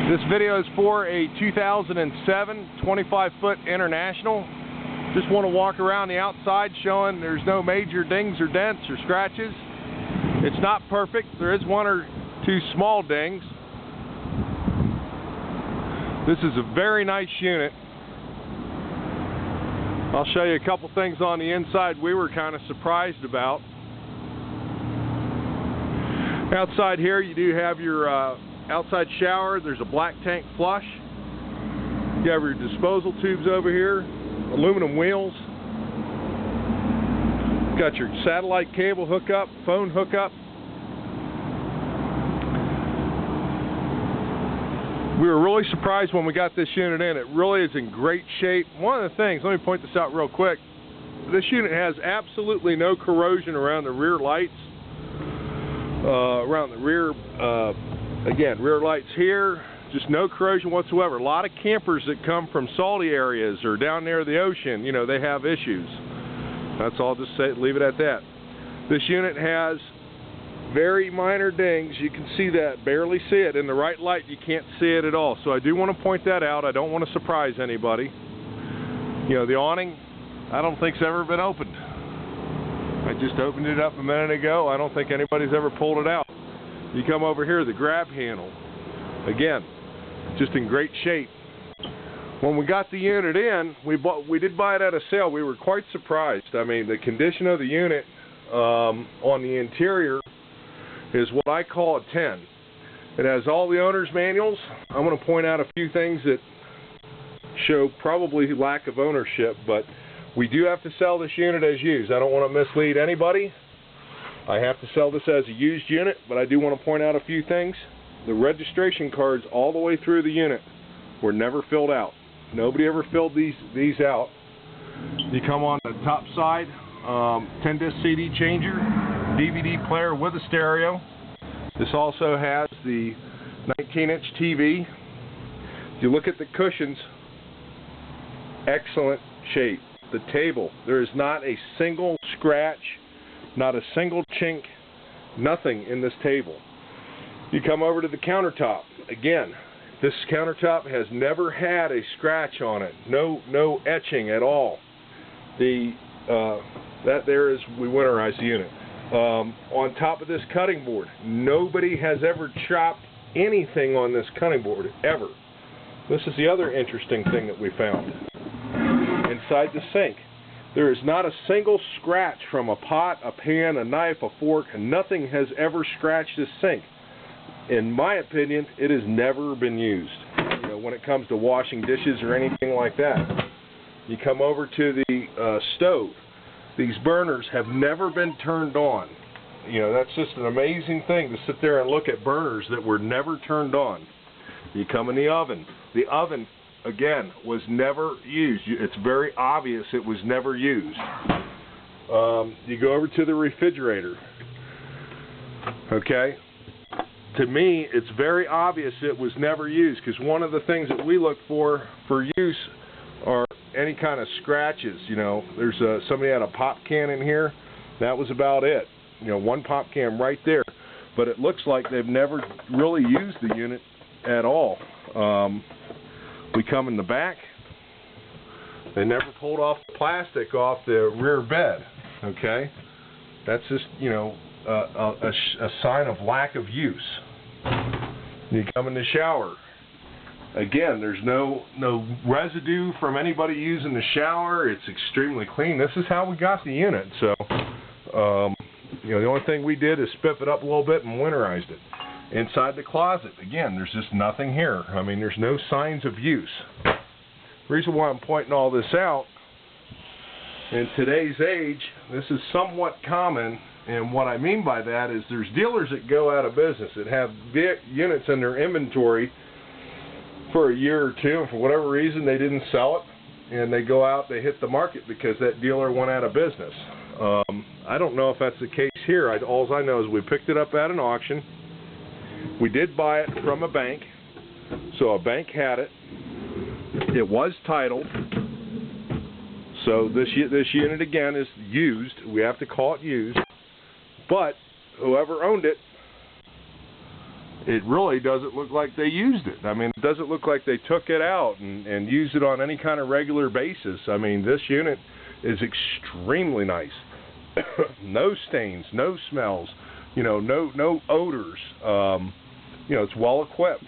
This video is for a 2007 25-foot International. Just want to walk around the outside showing there's no major dings or dents or scratches. It's not perfect. There is one or two small dings. This is a very nice unit. I'll show you a couple things on the inside we were kind of surprised about. Outside here you do have your outside shower. There's a black tank flush. You have your disposal tubes over here, aluminum wheels. Got your satellite cable hookup, phone hookup. We were really surprised when we got this unit in. It really is in great shape. One of the things, let me point this out real quick. This unit has absolutely no corrosion around the rear lights. Around the rear, again, rear lights here, just no corrosion whatsoever. A lot of campers that come from salty areas or down near the ocean, you know, they have issues. That's all. Just say, leave it at that. This unit has very minor dings. You can see that, barely see it. In the right light, you can't see it at all. So I do want to point that out. I don't want to surprise anybody. You know, the awning, I don't think's ever been opened. I just opened it up a minute ago. I don't think anybody's ever pulled it out. You come over here, the grab handle, again, just in great shape. When we got the unit in, we did buy it at a sale. We were quite surprised. I mean, the condition of the unit on the interior is what I call a 10. It has all the owner's manuals. I'm going to point out a few things that show probably lack of ownership, but we do have to sell this unit as used. I don't want to mislead anybody. I have to sell this as a used unit, but I do want to point out a few things. The registration cards all the way through the unit were never filled out. Nobody ever filled these out. You come on the top side, 10-disc CD changer, DVD player with a stereo. This also has the 19-inch TV. If you look at the cushions, excellent shape. The table, there is not a single scratch, not a single chink, nothing in this table. You come over to the countertop. Again, this countertop has never had a scratch on it. No etching at all. That there is, we winterized the unit. On top of this cutting board, nobody has ever chopped anything on this cutting board, ever. This is the other interesting thing that we found. Inside the sink, there is not a single scratch from a pot, a pan, a knife, a fork. Nothing has ever scratched this sink. In my opinion, it has never been used. You know, when it comes to washing dishes or anything like that. You come over to the stove. These burners have never been turned on. You know, that's just an amazing thing to sit there and look at burners that were never turned on. You come in the oven. The oven, again, was never used. It's very obvious it was never used. You go over to the refrigerator. Okay? To me, it's very obvious it was never used, because one of the things that we look for use are any kind of scratches. You know, there's somebody had a pop can in here. That was about it. You know, one pop can right there. But it looks like they've never really used the unit at all. We come in the back. They never pulled off the plastic off the rear bed. Okay, that's just, you know, a sign of lack of use. You come in the shower. Again, there's no residue from anybody using the shower. It's extremely clean. This is how we got the unit. So, you know, the only thing we did is spiff it up a little bit and winterized it. Inside the closet, again, there's just nothing here. I mean, there's no signs of use. The reason why I'm pointing all this out, in today's age, this is somewhat common, and what I mean by that is there's dealers that go out of business that have units in their inventory for a year or two, and for whatever reason they didn't sell it, and they go out, they hit the market because that dealer went out of business. I don't know if that's the case here. All I know is we picked it up at an auction. We did buy it from a bank, so a bank had it. It was titled, so this unit again is used. We have to call it used, but whoever owned it it really doesn't look like they used it. I mean, it doesn't look like they took it out and used it on any kind of regular basis. I mean, this unit is extremely nice. No stains, no smells, you know, no odors. You know, it's well equipped.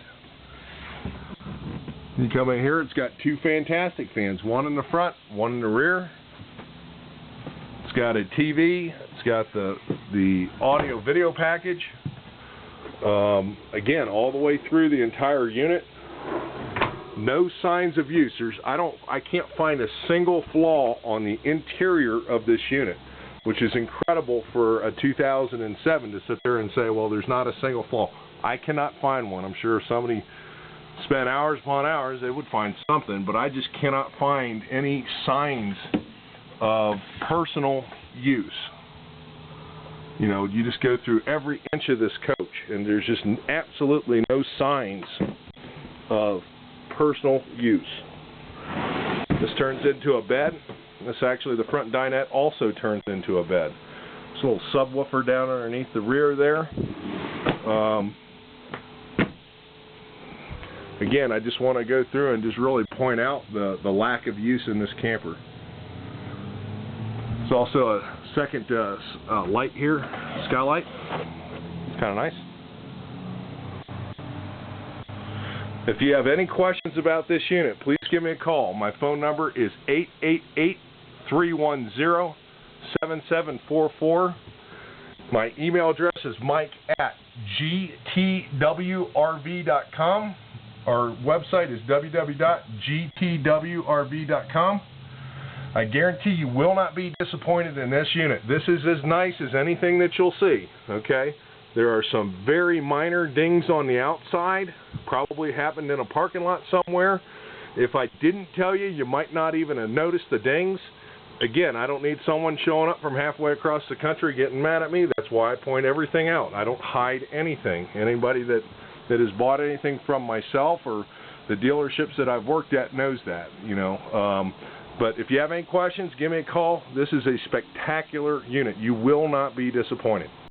You come in here, it's got two fantastic fans, one in the front, one in the rear. It's got a TV, it's got the audio video package. Again, all the way through the entire unit. No signs of use. I can't find a single flaw on the interior of this unit, which is incredible for a 2007 to sit there and say, well, there's not a single flaw. I cannot find one. I'm sure if somebody spent hours upon hours, they would find something, but I just cannot find any signs of personal use. You know, you just go through every inch of this coach, and there's just absolutely no signs of personal use. This turns into a bed. This actually, the front dinette also turns into a bed. This little subwoofer down underneath the rear there. Again, I just want to go through and just really point out the lack of use in this camper. There's also a second light here, skylight. It's kind of nice. If you have any questions about this unit, please give me a call. My phone number is 888-310-7744. My email address is mike@gtwrv.com. Our website is www.gtwrv.com. I guarantee you will not be disappointed in this unit. This is as nice as anything that you'll see, okay? There are some very minor dings on the outside. Probably happened in a parking lot somewhere. If I didn't tell you, you might not even have noticed the dings. Again, I don't need someone showing up from halfway across the country getting mad at me. That's why I point everything out. I don't hide anything. Anybody that has bought anything from myself or the dealerships that I've worked at knows that, you know. But if you have any questions, give me a call. This is a spectacular unit. You will not be disappointed.